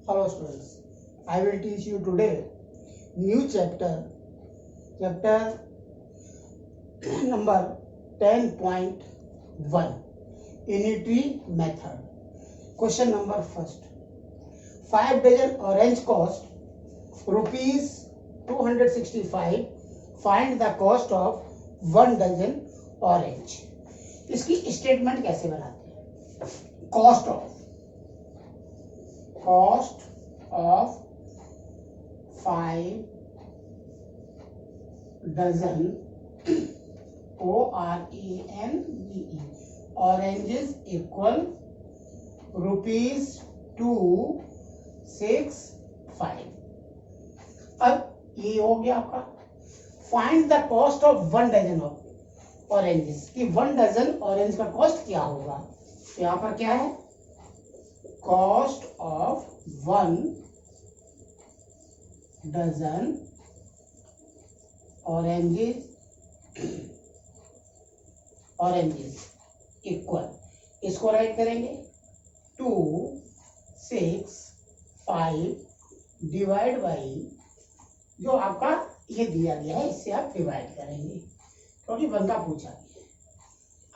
Hello students, I will teach you today new chapter number 10.1 unitary method. Question number first. 5 dozen orange cost rupees 265. Find the cost of 1 dozen orange. इसकी statement कैसे बनाते हैं? Cost of 5 dozen ORANGE oranges equal rupees 265. अब ये हो गया आपका. Find the cost of 1 dozen of oranges कि 1 डजन ऑरेंज का कॉस्ट क्या होगा. तो यहाँ पर क्या है? Cost of 1 dozen oranges equal, इसको राइट करेंगे 265 डिवाइड बाई जो आपका ये दिया गया है, इससे आप डिवाइड करेंगे क्योंकि 1 का पूछा गया है.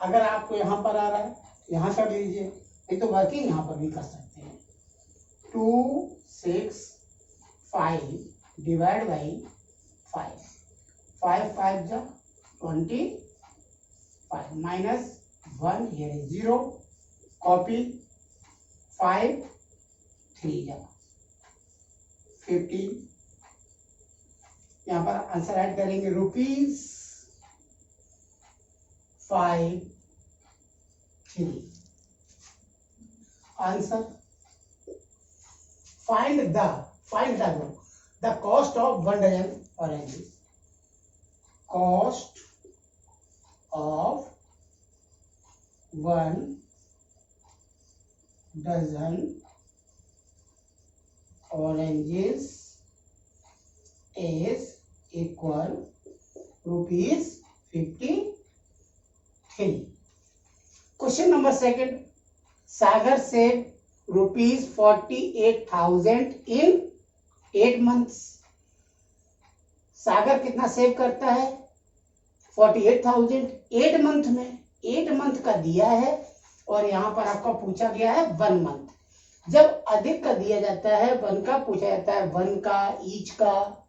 अगर आपको यहाँ पर आ रहा है यहाँ कर लीजिए, नहीं तो वर्किंग यहाँ पर भी कर सकते हैं. 265 डिवाइड बाई 5 5 जा 25 माइनस 1 here is 0 कॉपी 5 3 जा 15. यहाँ पर आंसर ऐड करेंगे rupees 5 3. Answer find the cost of 1 dozen oranges. Cost of 1 dozen oranges is equal rupees 53. Question number second. Sagar saved rupees 48,000 in 8 months. सागर कितना save करता है? 48,000 8 month में. 8 month का दिया है और यहाँ पर आपका पूछा गया है 1 मंथ. जब अधिक का दिया जाता है, 1 का पूछा जाता है, 1 का, ईच का,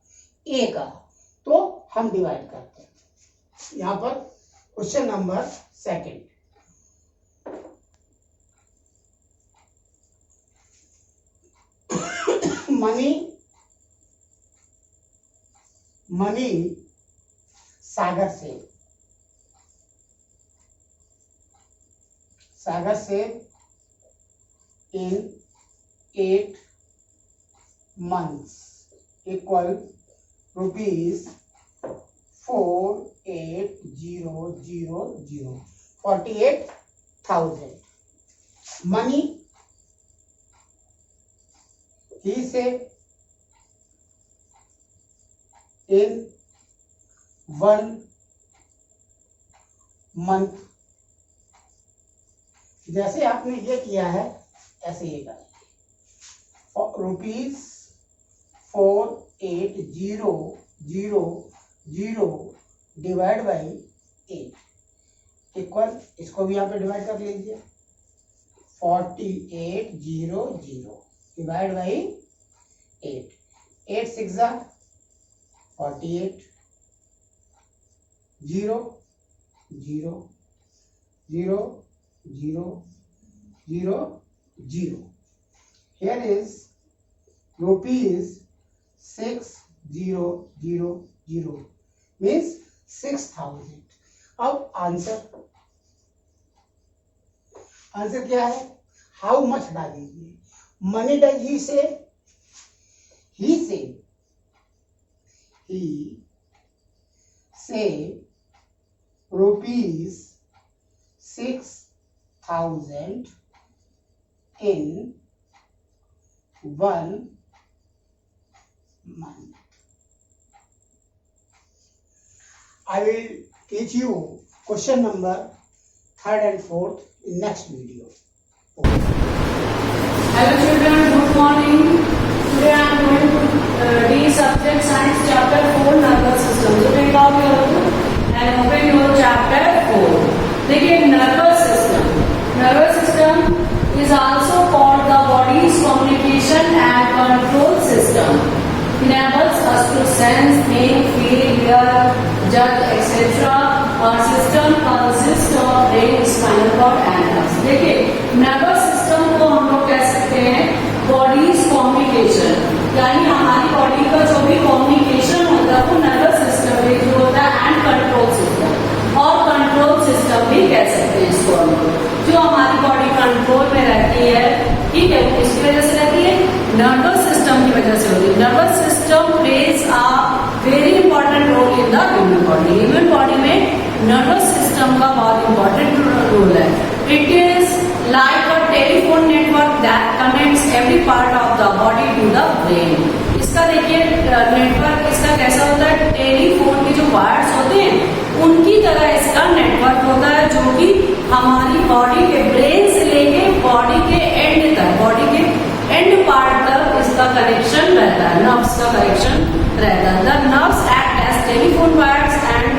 ए का, तो हम डिवाइड करते हैं. यहाँ पर क्वेश्चन नंबर सेकंड. मनी सागर से इन 8 months इक्वल रुपीज 48,000. मनी ही से in 1 month. जैसे आपने ये किया है ऐसे ये करेंगे. रुपीज 48,000 डिवाइड बाई 8 इक्वल, इसको भी यहाँ पे डिवाइड कर लीजिए. 48,000 divide by 8 8 6 48 0 0 0 0 0 0. Here is rupees 6,000 means 6,000. अब आंसर क्या है? हाउ मच डालिए. मनी डज ही से rupees 6,000 in 1 month. I will teach you question number 3rd and 4th in next video. Okay. Hello children, good morning. Today I am going to read subject science chapter 4 nervous system. So take out your book and open your chapter 4. देखिए nervous system. Nervous system is also called the body's communication and control system. Enables us to sense, think, feel, hear, judge, etc. Our system consists of brain, spinal cord and nerves. देखिए nervous system को हम लोग कह सकते हैं bodies communication, यानी हमारी body का जो भी कम्युनिकेशन होता है वो नर्वस सिस्टम में जो होता है, एंड कंट्रोल सिस्टम और कंट्रोल सिस्टम भी कह सकते हैं इसको हम लोग। जो हमारी बॉडी कंट्रोल में रहती है, ठीक है, वो किसकी वजह से रहती है? नर्वस सिस्टम की वजह से होती है। Nervous system plays a very important role in the human body. Human body में नर्वस सिस्टम का बहुत इंपॉर्टेंट रोल है। It is like a telephone network that connects every part of the body to the brain. इसका देखिए network इसका कैसा होता है? टेलीफोन के जो वायर्स होते हैं उनकी तरह इसका नेटवर्क होता है, जो कि हमारी बॉडी के ब्रेन से लेके बॉडी के एंड तक, बॉडी के एंड पार्ट तक इसका कनेक्शन रहता है, नर्व्स का कनेक्शन रहता है। The nerves act as telephone wires and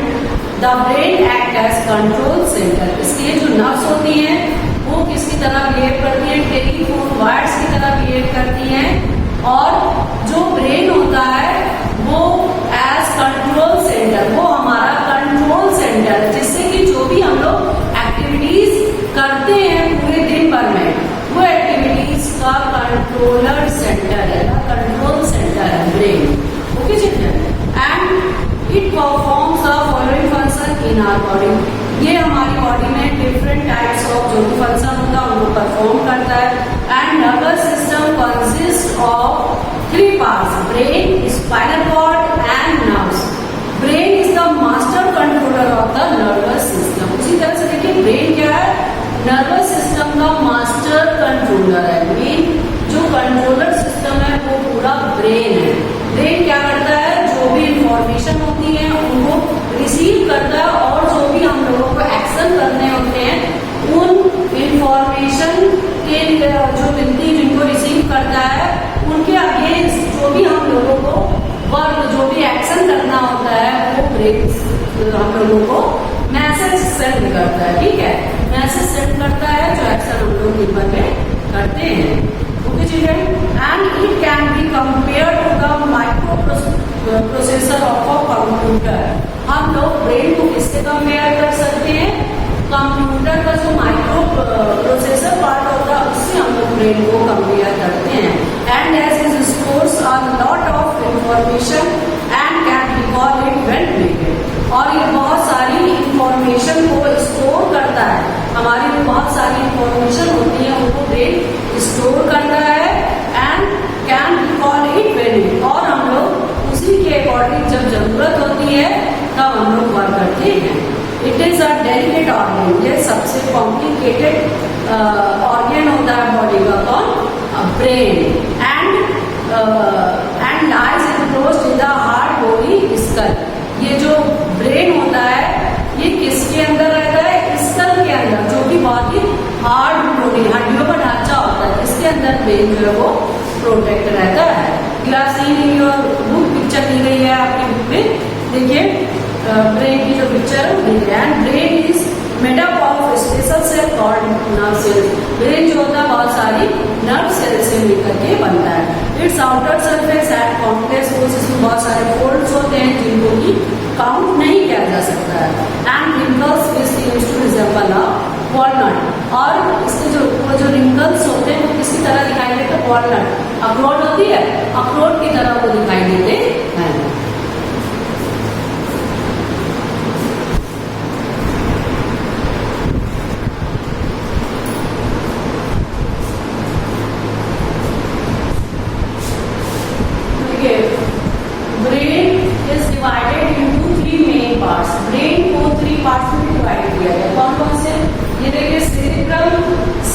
the brain act as control centre. इसलिए जो नर्व्स होती हैं वो किसकी तरह बिहेव करती है? टेलीफोन वायर्स की तरह बिहेव करती हैं। और जो ब्रेन होता है वो एज कंट्रोल सेंटर, वो हमारा कंट्रोल सेंटर है, जिससे कि जो भी हम लोग एक्टिविटीज करते हैं पूरे दिन भर में, वो एक्टिविटीज का कंट्रोलर सेंटर है, कंट्रोल सेंटर है brain. Okay children, and it performs the following function in our body. ये हमारी बॉडी में डिफरेंट टाइप्स ऑफ जो भी फंक्शन होता है उनको परफॉर्म करता है। And nervous system consist of 3 parts: brain, spinal cord and nerves. Brain is the master controller of the nervous system. उसी तरह से देखिए ब्रेन क्या है? नर्वस सिस्टम का मास्टर कंट्रोलर है। मेन जो कंट्रोलर सिस्टम है वो पूरा ब्रेन है। ब्रेन क्या करता है? जो भी इंफॉर्मेशन होती है उनको रिसीव करता है, और जो भी हम लोगों को एक्शन करने होते हैं उन इंफॉर्मेशन के जो मिलती जिनको रिसीव करता है उनके अगेंस्ट जो भी हम लोगों को वर्क, जो भी एक्शन करना होता है वो ब्रेन हम लोगों को मैसेज सेंड करता है। ठीक है, मैसेज सेंड करता है जो एक्शन हम लोग दिन भर में करते हैं। Okay children, and it can be compare to the microprocessor of a computer. हम लोग ब्रेन को किससे कंपेयर कर सकते हैं? कंप्यूटर का जो माइक्रो प्रोसेसर पार्ट होता है उससे हम लोग ब्रेन को कंपेयर करते हैं। And as it stores a lot of information and can recall it when needed. और ये बहुत सारी इंफॉर्मेशन को स्टोर करता है। हमारी जो बहुत सारी इंफॉर्मेशन होती है उनको ब्रेन स्टोर करता है and can recall it when needed. और हम लोग उसी के अकॉर्डिंग जब जरूरत होती है तब हम लोग वर्क करते हैं। It is a delicate organ. ये सबसे कॉम्प्लिकेटेड ऑर्गन होता है बॉडी का, कौन? Brain. And lies enclosed in the hard body skull. ये जो ब्रेन होता है ये किसके अंदर रहता है? स्कल के अंदर, जो कि बहुत ही हार्ड बॉडी, हड्डियों का ढांचा होता है, इसके अंदर ब्रेन जो है वो प्रोटेक्ट रहता है। Class in your book picture दी गई है आपकी बुक में, देखिए ब्रेन की जो पिक्चर है। And brain is made up of special cell called nerve cell. Brain जो होता है बहुत सारी नर्व सेल से मिलकर के बनता है। It's outer surface at complex force, इसमें बहुत सारे फोल्ड्स होते हैं जिनको कि काउंट नहीं किया जा सकता है। And wrinkles which used to resemble a walnut. और इसके जो रिंकल्स होते हैं वो किसकी तरह दिखाई देते हैं? वॉलनट, अखरोट होती है, अखरोट की तरह वो दिखाई देते हैं।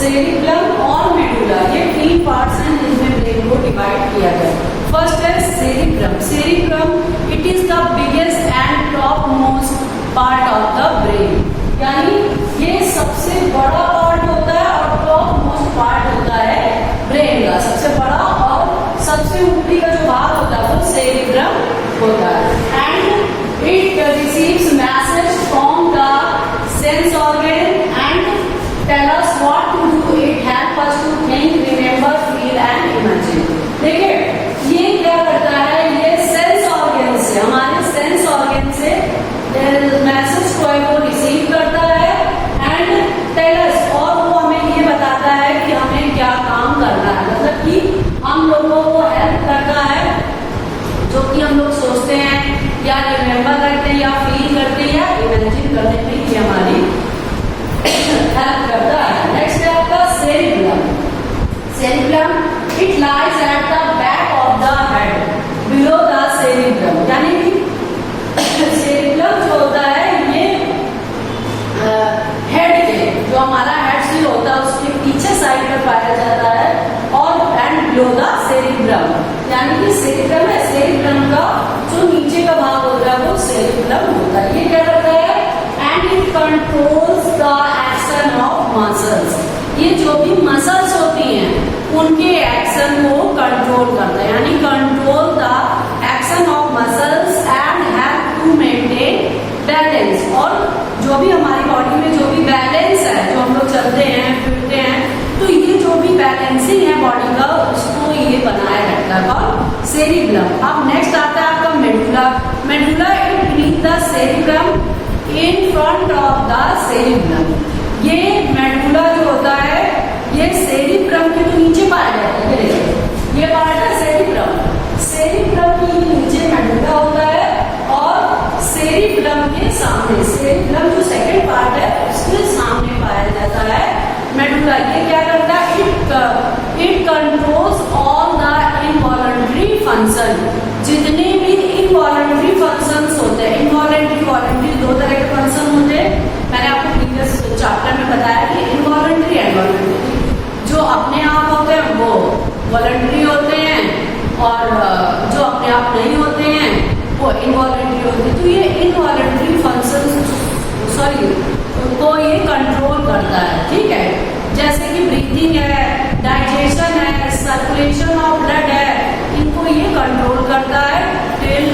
सेरिब्रम और मेडुला, ये 3 पार्ट्स हैं जिनमें ब्रेन को डिवाइड किया गया। फर्स्ट है cerebrum. Cerebrum it is the biggest and top most part of the brain, यानी ये सबसे बड़ा पार्ट होता है और टॉप मोस्ट पार्ट होता है ब्रेन पाया जाता है, और एंड बिलो द सेरिब्रम, यानी कि सेरिब्रम है, सेरिब्रम का जो नीचे का भाग होता है वो सेरिब्रम होता है। ये क्या करता है? And it controls the action of muscles, ये जो भी मसल्स होती हैं उनके एक्शन को कंट्रोल करता है, यानी control the action of muscles and help to maintain balance. और जो भी हमारी बॉडी में जो भी बैलेंस है, जो हम लोग चलते हैं फिरते हैं, तो ये जो भी बैलेंसिंग है बॉडी का, उसको ये बनाए रखता है और सेरिब्रम। अब नेक्स्ट आता है आपका medulla. Medulla it beneath the cerebrum in front of the cerebrum. ये मेडुला जो होता है ये सेरिब्रम के तो नीचे पाया जाता है, ये पार्ट है सेरिब्रम, सेरिब्रम के नीचे मेडुला होता है, और सेरिब्रम के सामने, सेरिब्रम जो सेकंड पार्ट है उसके सामने पाया जाता है मेडुला। ये क्या करता है? It controls all the involuntary function, जितने भी इनवॉलंटरी फंक्शंस होते हैं, इनवॉलंटरी वॉलंटरी दो तरह के फंक्शन होते हैं। मैंने आपको प्रीवियस चैप्टर में बताया कि इनवॉलंटरी एंड वॉलंटरी, जो अपने आप होते हैं वो वॉलंटरी होते हैं, और जो अपने आप नहीं होते हैं वो इनवॉलंटरी होते हैं। तो ये इनवॉलंटरी फंक्शन को ये कंट्रोल करता है, ठीक है। जैसे कि ब्रीथिंग है, डाइजेशन है, सर्कुलेशन ऑफ ब्लड है, इनको ये कंट्रोल करता है टिल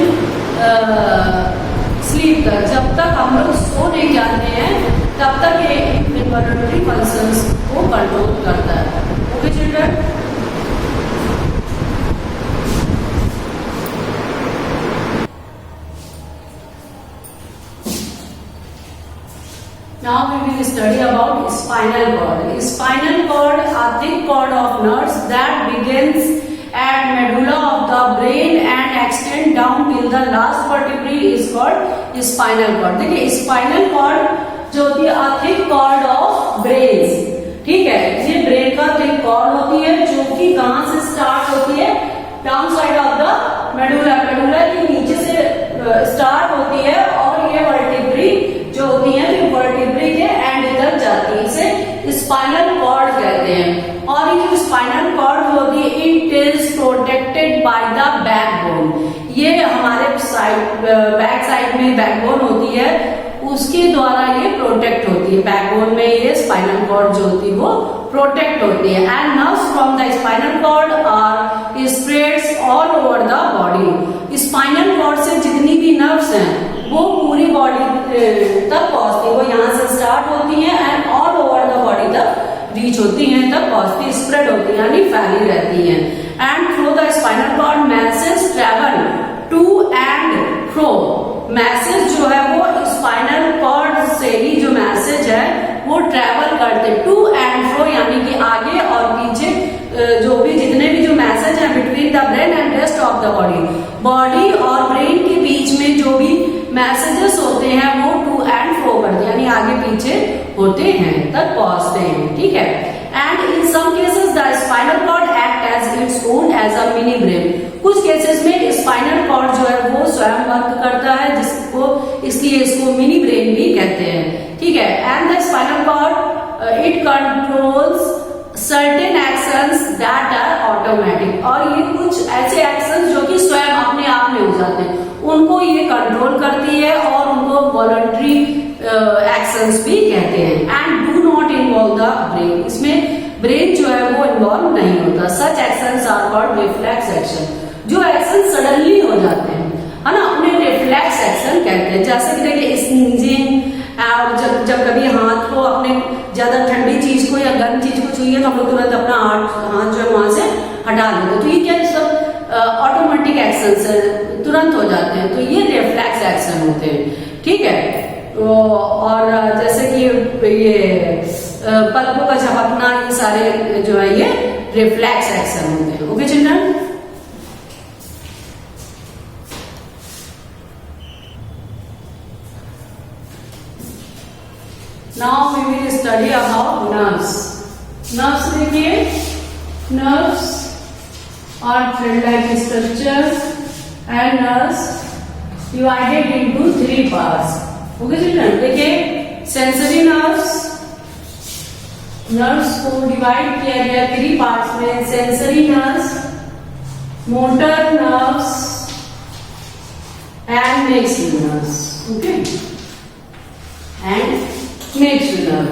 स्लीप तक। जब तक हम लोग सो नहीं जाते हैं तब तक ये इनवॉलंटरी फंक्शंस को कंट्रोल करता है। Okay children, now we will study about spinal cord. Spinal cord, a thick cord of nerves that begins at medulla of the brain and extend down till the last vertebrae is called spinal cord. देखिए spinal cord जो होती है a thick cord of brains, ठीक है, ये brain का thick cord होती है जो कि कहां से स्टार्ट होती है? Down side of the medulla, medulla के नीचे से स्टार्ट होती है, और ये वर्टिब्री जो होती है तो वर्टिब्री के एंड तक जाती है, इसे स्पाइनल कॉर्ड कहते हैं। और ये जो स्पाइनल कॉर्ड होती है it is protected by the backbone, ये हमारे साइड बैक साइड में बैकबोन होती है, उसके द्वारा ये प्रोटेक्ट होती है। बैकबोन में ये स्पाइनल कॉर्ड जो होती है वो प्रोटेक्ट होती है। And nerves from the spinal cord are spreads all over the body. Spinal cord से जितनी भी नर्व्स हैं वो पूरी बॉडी तक पहुंचती है, वो यहाँ से स्टार्ट होती है and all over the body तक रीच होती हैं, तक पहुंचती, स्प्रेड होती है, यानी फैली रहती हैं। And through the spinal cord message travel to and fro, message जो है वो स्पाइनल कॉर्ड से ही जो मैसेज है वो ट्रेवल करते टू एंड फ्रो, यानी कि आगे और पीछे जो भी जितने भी जो मैसेज है between the brain and rest of the body, body और ब्रेन के बीच में जो भी मैसेजेस होते हैं वो टू एंड फ्रो करते हैं, यानी आगे पीछे होते हैं तक पहुंचते हैं, ठीक है। And in some cases the spinal cord act as its own as a mini brain, कुछ केसेस में स्पाइनल कॉर्ड जो है वो स्वयं वर्क करता है, जिसको इसलिए इसको मिनी ब्रेन भी कहते हैं, ठीक है। And the spinal cord it controls certain actions that are automatic, और ये कुछ ऐसे एक्शंस जो कि स्वयं अपने आप में हो जाते हैं उनको ये कंट्रोल करती है, और उनको वॉलंटरी एक्शंस भी कहते हैं। And do not involve the brain, इसमें ब्रेन जो है वो इन्वॉल्व नहीं होता। Such actions are called reflex action, जो एक्शन सडनली हो जाते हैं, है ना, उन्हें रिफ्लेक्स एक्शन कहते हैं। जैसे कि देखिए स्नीजिंग, और जब कभी हाथ को अपने ज्यादा ठंडी चीज को या गर्म चीज को छुइए तो हम लोग तुरंत अपना हाथ जो है वहां से हटा लेते हैं, तो ये क्या सब ऑटोमेटिक एक्शन है, तुरंत हो जाते हैं, तो ये रिफ्लेक्स एक्शन होते हैं, ठीक है। और जैसे कि ये पलकों का झपकना, ये सारे जो है ये रिफ्लेक्स एक्शन होते हैं। Okay children, now we will study about nerves. Nerves देखिए, nerves are thread-like structures and nerves divided into 3 parts. Okay children, देखिए sensory nerves, नर्व्स को डिवाइड किया गया 3 पार्ट्स में, sensory nerves, motor nerves and mixed nerves. Okay, and mixed nerve.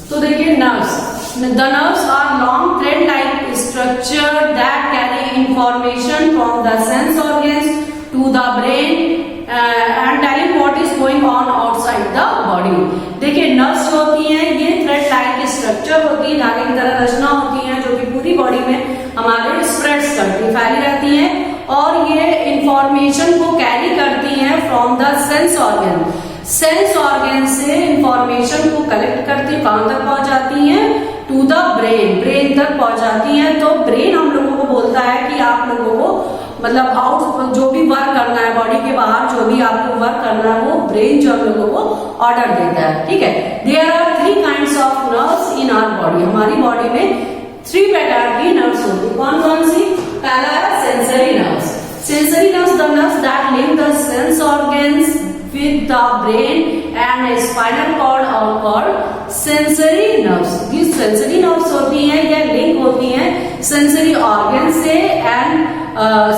तो देखिए nerves, the nerves are long thread like structure that carry information from the sense organs to the brain and telling what is going on outside the body। देखिए nerves जो होती हैं ये thread like structure होती है, धागे की तरह रचना होती है जो कि पूरी बॉडी में हमारे स्प्रेड्स करती, फैली रहती हैं और ये इंफॉर्मेशन को कैरी करती हैं from the sense organ. Sense organ से इंफॉर्मेशन को कलेक्ट करती, कहां तक पहुंच जाती हैं, टू द ब्रेन, ब्रेन तक पहुंच जाती हैं। तो ब्रेन हम लोगों को बोलता है कि आप लोगों को मतलब आउट जो भी वर्क करना है बॉडी के बाहर, जो भी आपको वर्क करना है वो ब्रेन जो हम लोगों को ऑर्डर देता है। ठीक है, there are 3 kinds of nerves in our body. हमारी बॉडी में 3 प्रकार की नर्व्स होती है। कौन कौन सी? पहला है sensory nerves. Sensory nerves, the nerves that link the sense organs with the brain and spinal cord are called sensory nerves। ये sensory nerves होती हैं या लिंक होती हैं sensory organs से and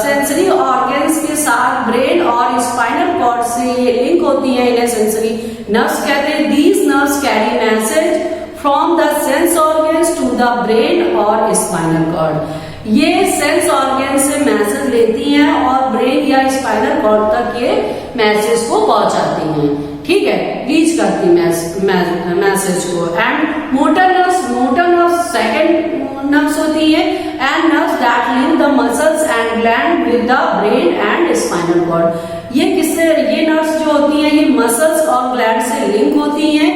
sensory organs के साथ brain और spinal cord से ये लिंक होती हैं, इन्हें sensory nerves कहते हैं। These nerves carry message from the sense organs to the brain और spinal cord। ये सेंस ऑर्गन से मैसेज लेती हैं और ब्रेन या स्पाइनल कॉर्ड तक ये मैसेज को पहुंचाती हैं। ठीक है, रीच करती मैसेज को। And motor nerves, motor nerves second nerves होती है and nerves that link the muscles and gland with the brain and spinal cord. ये किससे, ये नर्व्स जो होती हैं ये मसल्स और ग्लैंड से लिंक होती हैं,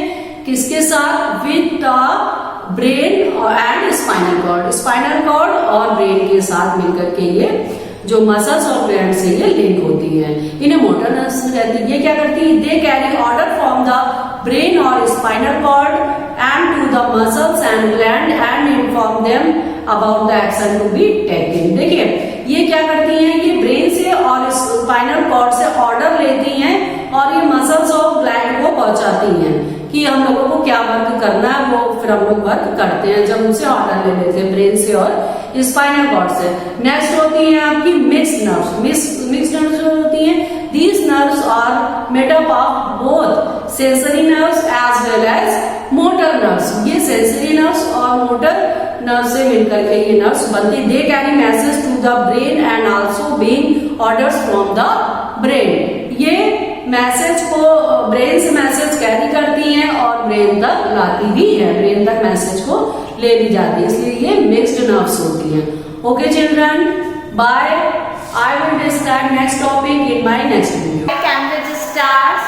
किसके साथ, with the brain and spinal cord, spinal cord और ब्रेन के साथ मिलकर के ये जो मसल्स और ग्लैंड से ये लिंक होती है, इन्हें मोटर नर्व्स कहती है। ये क्या करती है, they carry order from the brain और spinal cord and to the muscles and gland and inform them about the action to be taken. देखिए ये क्या करती हैं, ये ब्रेन से और स्पाइनल कॉर्ड से ऑर्डर लेती हैं और ये मसल्स और ग्लैंड को पहुंचाती हैं कि हम लोगों को क्या वर्क करना है, वो फिर हम लोग वर्क करते हैं जब उनसे ऑर्डर ले लेते हैं ब्रेन से और स्पाइनल कॉर्ड से। नेक्स्ट होती है आपकी मिक्स्ड नर्व्स। मिक्स्ड नर्व्स जो होती हैं, these nerves are made up of both sensory nerves as well as motor nerves. ये सेंसरी नर्व्स और मोटर नर्व्स से मिलकर के ये नर्व्स बनती। They carry message to the brain and also being orders from the brain. ये message को brain से मैसेज कैरी करती हैं और ब्रेन तक लाती भी है, ब्रेन तक मैसेज को ले ली जाती है, इसलिए ये मिक्स्ड नर्व्स होती हैं। Okay children, bye. I will describe next topic in my next video. Cambridge stars,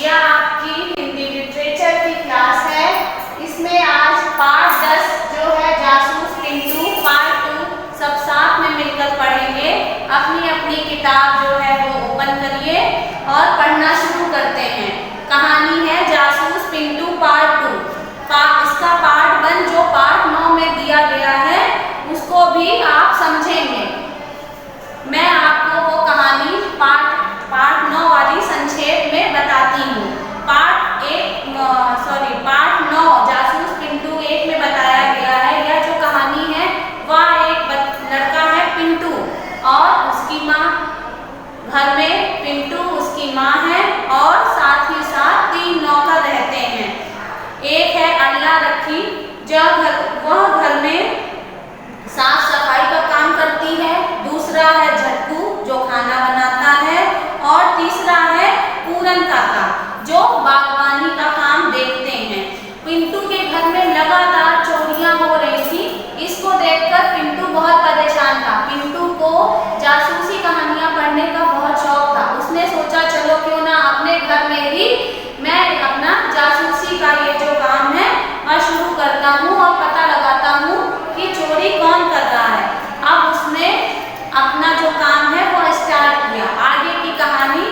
यह आपकी हिंदी लिटरेचर की क्लास है। इसमें आज पार्ट 10 जो है जासूस पिंटू पार्ट 2 सब साथ में मिलकर पढ़ेंगे। अपनी अपनी किताब जो है वो ओपन करिए और पढ़ना शुरू करते हैं। कहानी है जासूस पिंटू पार्ट 2। इसका पार्ट 1 जो पार्ट 9 में दिया गया है उसको भी आप समझेंगे। मैं आपको वो कहानी पार्ट 9 वाली संक्षेप में बताती हूँ। पार्ट 9 जासूस पिंटू 1 में बताया गया है। यह जो कहानी है वह एक लड़का है पिंटू और उसकी माँ, घर में पिंटू उसकी माँ है और साथ ही साथ 3 नौकर रहते हैं। एक है अल्लाह रखी जो वह घर में साफ सफाई का काम करती है। दूसरा है झटकू जो खाना बनाता है और तीसरा है पूरन काका जो बागवानी का काम देखते हैं। पिंटू के घर में लगातार चोरियां हो रही थी। इसको देखकर पिंटू बहुत परेशान था। पिंटू को जासूसी कहानियां पढ़ने का बहुत शौक था। उसने सोचा चलो क्यों ना अपने घर में ही मैं अपना जासूसी का ये जो काम है वह शुरू करता हूँ और पता लगाता हूँ कि चोरी कौन कर रहा है। अब उसने अपना जो काम है वो स्टार्ट किया। आगे की कहानी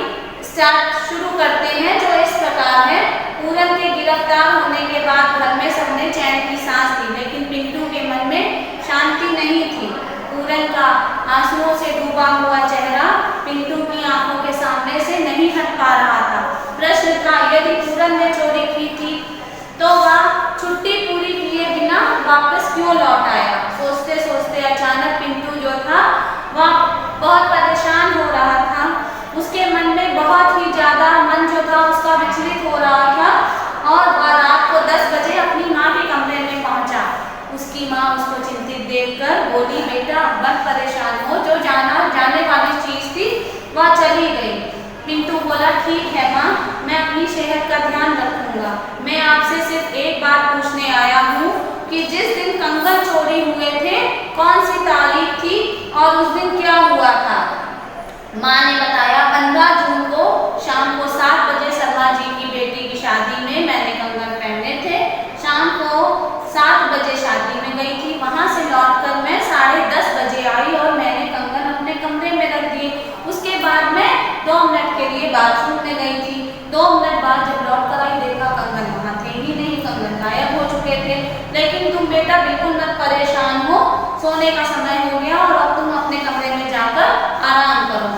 शुरू करते हैं जो इस प्रकार है। पूरन के गिरफ्तार होने के बाद घर में सबने चैन की सांस ली, लेकिन पिंटू के मन में शांति नहीं थी। पूरन का आंसुओं से डूबा हुआ चेहरा पिंटू की आंखों के सामने से नहीं हट पा रहा था। प्रश्न था, यदि पूरन ने चोरी की थी तो वह छुट्टी पूरी किए बिना क्यों लौट आया। सोचते सोचते अचानक पिंटू जो था वह बहुत परेशान हो रहा था। उसके मन में बहुत ही ज्यादा मन जो था उसका विचलित हो रहा था और वह रात को 10 बजे अपनी माँ के कमरे में पहुंचा। उसकी माँ उसको चिंतित देखकर बोली, बेटा मत परेशान हो, जो जाने वाली चीज थी वह चली गई। पिंटू बोला, ठीक है माँ, मैं अपनी सेहत का ध्यान रखूंगा। मैं आपसे सिर्फ एक बात पूछने आया हूँ कि जिस दिन कंगन चोरी हुए थे कौन सी तारीख थी और उस दिन क्या हुआ था। माँ ने बताया, 15 जून को शाम को 7 बजे शर्मा जी की बेटी की शादी में मैंने कंगन पहने थे। शाम को 7 बजे शादी में गई थी, वहां से लौटकर मैं 10:30 बजे आई और मैंने कंगन अपने कमरे में रख दिए। उसके बाद मैं 2 मिनट के लिए बाथरूम में गई थी। 2 मिनट बाद जब लौट कर आई देखा कंगन वहां थे ही नहीं, कंगन गायब हो चुके थे। लेकिन तुम बेटा बिल्कुल मत परेशान हो, सोने का समय हो गया और अब तुम अपने कमरे में जाकर आराम करो।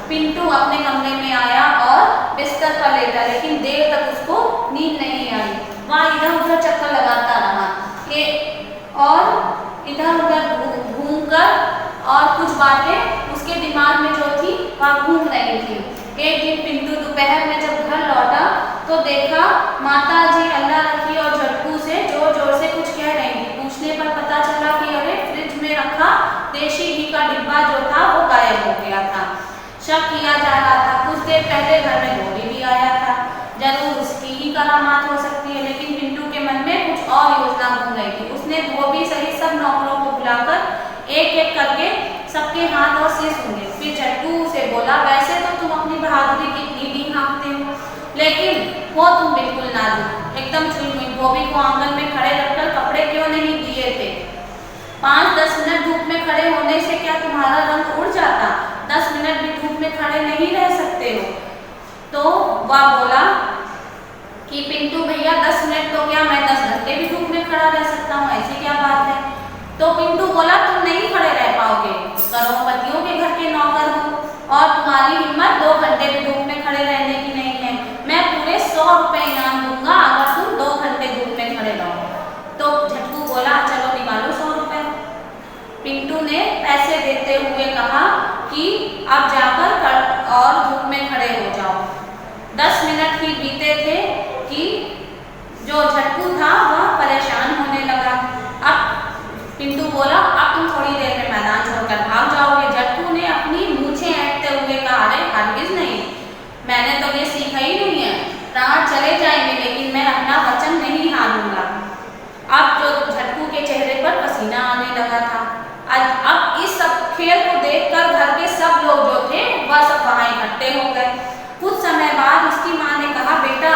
पिंटू अपने कमरे में आया और बिस्तर पर लेटा, लेकिन देर तक उसको नींद नहीं आई। वह इधर उधर चक्कर लगाता रहा और इधर उधर घूमकर और कुछ बातें उसके दिमाग में जो थी वह घूम रही थी। एक दिन पिंटू दोपहर में जब घर लौटा तो देखा माता जी अल्लाह रखी और झटकू से जोर जोर से कुछ कह रही थी। पूछने पर पता चला कि अरे फ्रिज में रखा देशी घी का डिब्बा जो था वो गायब हो गया था। शक किया जा रहा था, कुछ देर पहले घर में धोबी भी आया था, जरूर उसकी ही करामात हो सकती है। लेकिन पिंटू के मन में कुछ और योजना घूम रही थी। उसने धोबी सहित सब नौकरों को बुलाकर एक एक करके सबके हाथ और सिर सूंघे। फिर झटकू से बोला, वैसे तो तुम अपनी बहादुरी की इतनी डी हाँकते हो, लेकिन वो तुम बिल्कुल ना दो। एकदम चुई हुई धोबी को आंगन में खड़े रखकर कपड़े क्यों नहीं दिए थे? 5-10 मिनट धूप में खड़े होने से क्या तुम्हारा रंग उड़ जाता? 10 मिनट भी धूप में खड़े नहीं रह सकते हो? तो वह बोला कि पिंटू भैया 10 मिनट तो क्या, मैं 10 घंटे भी धूप में खड़ा रह सकता हूँ, ऐसी क्या बात है? तो पिंटू बोला, तुम नहीं खड़े रह पाओगे, करोड़पतियों के घर के नौकर हो और तुम्हारी हिम्मत 2 घंटे भी धूप में खड़े रहने की नहीं है। मैं पूरे 100 रुपए इनाम दूंगा अगर तुम 2 घंटे धूप में खड़े रहो। तो झटकू बोला, चलो निकालो 100 रुपए। पिंटू ने पैसे देते हुए कहा कि अब जाकर और धूप में खड़े हो जाओ। 10 मिनट ही बीते थे कि जो झटकू था वह परेशान होने लगा। अब पिंटू बोला, अब तुम थोड़ी देर में मैदान छोड़कर भाग जाओगे। झटकू ने अपनी मूछें ऐंठते हुए कहा, अरे हरगिज नहीं, मैंने तो ये सीखा ही नहीं है। प्राण चले जाएंगे लेकिन मैं अपना वचन नहीं हारूंगा। अब जो झटकू के चेहरे पर पसीना आने लगा था। अब इस सब खेल को देखकर घर के सब लोग जो थे वह सब वहां इकट्ठे हो गए। कुछ समय बाद उसकी माँ ने कहा, बेटा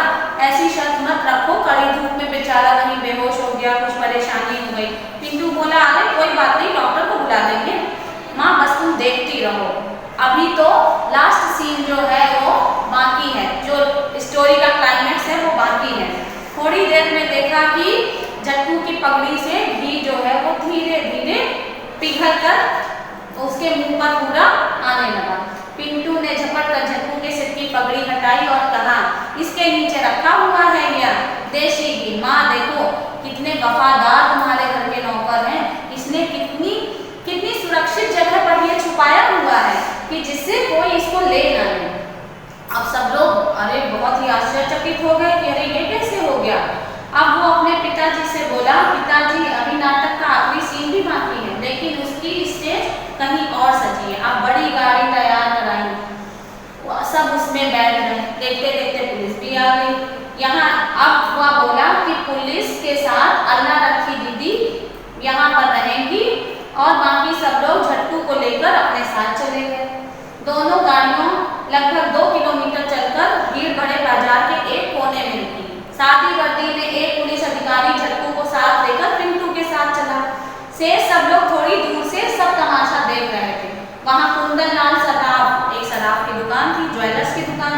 ऐसी शर्त मत रखो, कड़ी धूप में बेचारा कहीं बेहोश हो गया, कुछ परेशानी हो गई। पिंटू बोला, अरे कोई बात नहीं, डॉक्टर को बुला देंगे। माँ बस तुम देखती रहो, अभी तो लास्ट सीन जो है वो बाकी है, जो स्टोरी का क्लाइमेक्स है वो बाकी है। थोड़ी देर में देखा कि झटकू की पगड़ी से घी जो है वो धीरे धीरे पिघल कर उसके मुंह पर पूरा आने लगा। पिंटू ने झपट कर झटकू के सिर की पगड़ी हटाई और कहा, इसके नीचे रखा हुआ है यह देशी घी। माँ देखो कितने वफादार तुम्हारे घर के नौकर हैं, इसने कितनी सुरक्षित जगह पर यह छुपाया हुआ है कि जिससे कोई इसको ले ना ले। अब सब लोग अरे बहुत ही आश्चर्यचकित हो गए कि अरे ये कैसे हो गया। अब वो अपने पिताजी से बोला, पिताजी अभी नाटक का आखिरी सीन भी बाकी है, लेकिन उसकी स्टेज कहीं और सजी है। अब बड़ी गाड़ी तैयार कराई, सब उसमें बैठ गए। देखते देखते पुलिस भी आ गई यहाँ। अब वह बोला कि पुलिस के साथ अल्लाह रखी दीदी यहाँ पर रहेंगी और बाकी सब लोग झटकू को लेकर अपने साथ चले गए। दोनों गाड़ियों लगभग 2 किलोमीटर चलकर भीड़ भरे बाजार के एक कोने में रुकी। सादी वर्दी में एक पुलिस अधिकारी झटकू को साथ लेकर पिंटू के साथ चला। शेष सब लोग थोड़ी दूर से सब तमाशा देख रहे थे। वहाँ कुंदनलाल सराफ, एक सराफ की दुकान थी, ज्वेलर्स की दुकान।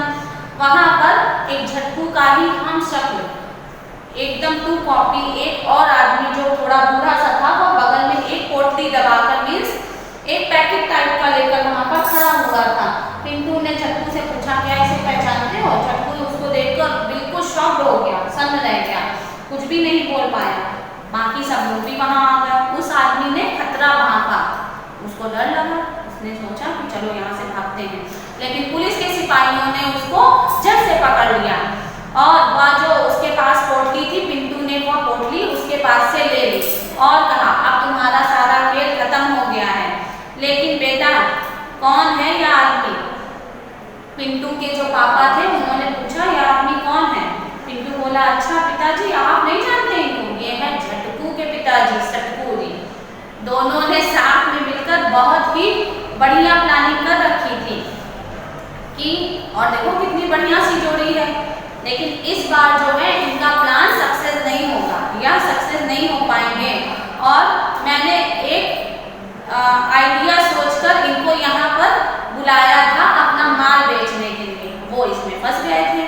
वहाँ पर एक झटकू का ही हम शक्ल, एकदम 2 कॉपी, एक और आदमी जो थोड़ा बूढ़ा सा था वो बगल में एक पोटली दबाकर मीन्स एक पैकेट टाइप का लेकर वहाँ पर खड़ा हुआ था। पिंटू ने झटकू से पूछा, क्या इसे पहचानते हो? झटकू उसको देखकर बिल्कुल शॉक्ड हो गया, सन्न रह गया, कुछ भी नहीं बोल पाया। बाकी सब लोग भी वहां आ गए। उस आदमी ने खतरा भांपा, उसको डर लगा, उसने सोचा कि चलो यहाँ से भागते हैं, लेकिन पुलिस के सिपाहियों ने उसको जड़ से पकड़ लिया और वह जो उसके पास पोटली थी, पिंटू ने वह पोटली उसके पास से ले ली और कहा अब तुम्हारा सारा खेल खत्म हो गया है। लेकिन बेटा कौन है यह आदमी? पिंटू के जो पापा थे उन्होंने पूछा यह आदमी कौन है? पिंटू बोला अच्छा पिताजी आप नहीं जानते इनको, ये है झटकू के पिताजी, सटकू जी। दोनों ने साथ में मिलकर बहुत ही बढ़िया प्लानिंग कर रखी थी कि और देखो कितनी बढ़िया सी जोड़ी है। लेकिन इस बार जो है इनका प्लान सक्सेस नहीं होगा या सक्सेस नहीं हो पाएंगे। और मैंने एक आइडिया सोचकर इनको यहाँ पर बुलाया था अपना माल बेचने के लिए। वो इसमें फंस गए थे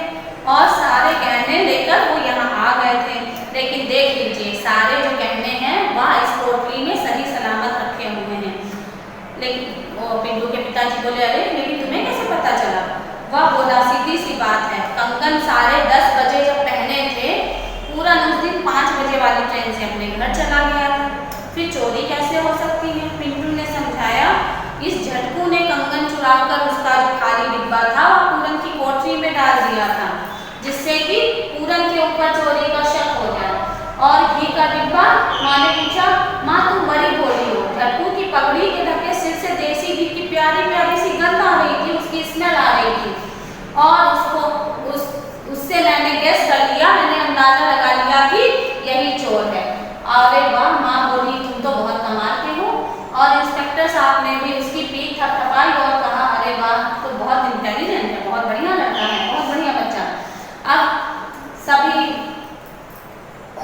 और सारे गहने लेकर वो यहाँ आ गए थे। लेकिन देख लीजिए सारे जो गहने हैं वह इस पोटली में सही सलामत रखे हुए हैं। लेकिन वो पिंटू के पिताजी बोले अरे लेकिन तुम्हें कैसे पता चला? वह बोला सीधी सी बात है, कंगन साढ़े 10 बजे जब पहने थे, पूरन उस दिन 5 बजे वाली ट्रेन से अपने घर चला गया था, फिर चोरी कैसे हो सकती है? पिंटू ने समझाया इस झटकू ने कंगन चुराकर उसका जो खाली डिब्बा था वो पूरन की कोठरी में डाल दिया था, जिससे कि पूरन के ऊपर चोरी का शक हो जाए। और घी का डिब्बा, माँ ने पूछा माँ तुम बड़ी बोली हो, झटकू की पगड़ी के ढके सिर से देसी घी की प्यारी प्यारी सी गंध आ रही थी, उसकी स्मेल आ रही थी और उससे मैंने गेस कर लिया, मैंने अंदाजा लगा लिया कि यही चोर है। अरे वाह माँ बोली तुम तो बहुत कमाल के हो। और इंस्पेक्टर साहब ने भी उसकी पीठ थपथपाई और कहा अरे वाह तो बहुत इंटेलिजेंट है, बहुत बढ़िया लड़का है, बहुत बढ़िया बच्चा। अब सभी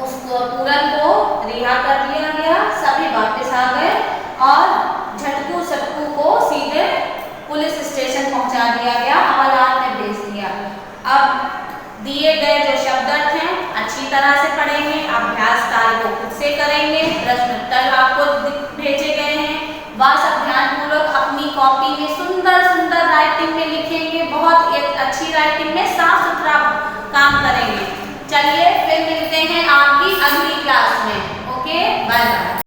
उस पूरन को रिहा कर दिया गया, सभी वापस आ गए और झटकू सटकू को सीधे पुलिस स्टेशन पहुंचा दिया गया, हवालात में भेज दिया। अब दिए गए जो शब्दार्थ हैं अच्छी तरह से पढ़ेंगे, अभ्यास कार्य को खुद से करेंगे, प्रश्न उत्तर आपको भेजे गए हैं, वह सब ध्यानपूर्वक अपनी कॉपी में सुंदर सुंदर राइटिंग में लिखेंगे, बहुत अच्छी राइटिंग में साफ सुथरा काम करेंगे। चलिए फिर मिलते हैं आपकी अगली क्लास में। Okay bye bye.